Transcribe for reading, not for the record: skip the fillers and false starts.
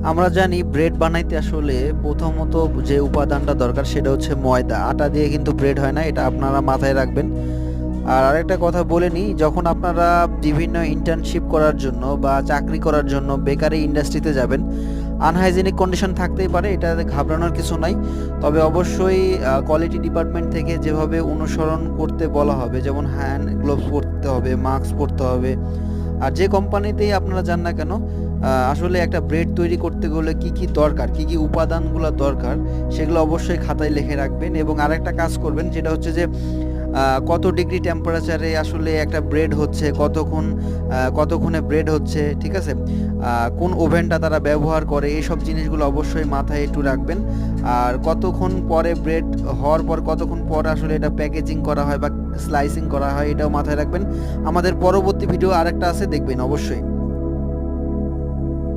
আমরা জানি ব্রেড বানাইতে আসলে প্রথমত যে উপাদানটা দরকার সেটা হচ্ছে ময়দা। আটা দিয়ে কিন্তু ব্রেড হয় না, এটা আপনারা মাথায় রাখবেন। আর আরেকটা কথা বলে নিই, যখন আপনারা বিভিন্ন ইন্টার্নশিপ করার জন্য বা চাকরি করার জন্য বেকারি ইন্ডাস্ট্রিতে যাবেন, আনহাইজেনিক কন্ডিশন থাকতেই পারে, এটাতে ঘাবড়ানোর কিছু নাই। তবে অবশ্যই কোয়ালিটি ডিপার্টমেন্ট থেকে যেভাবে অনুসরণ করতে বলা হবে, যেমন হ্যান্ড গ্লোভস পরতে হবে, মাস্ক পরতে হবে। আর যে কোম্পানিতেই আপনারা যান না কেন, আসলে একটা ব্রেড তৈরি করতে গেলে কি কি দরকার, কি কি উপাদানগুলো দরকার, সেগুলো অবশ্যই খাতায় লিখে রাখবেন। এবং আরেকটা কাজ করবেন, যেটা হচ্ছে যে কত ডিগ্রি টেম্পারেচারে আসলে একটা ব্রেড হচ্ছে, কতক্ষণে ব্রেড হচ্ছে, ঠিক আছে? কোন ওভেনটা তারা ব্যবহার করে, এইসব জিনিসগুলো অবশ্যই মাথায় একটু রাখবেন। আর কতক্ষণ পরে ব্রেড হওয়ার পর কতক্ষণ পর আসলে এটা প্যাকেজিং করা হয় বা স্লাইসিং করা হয়, এটাও মাথায় রাখবেন। আমাদের পরবর্তী ভিডিও আরেকটা আছে, দেখবেন অবশ্যই।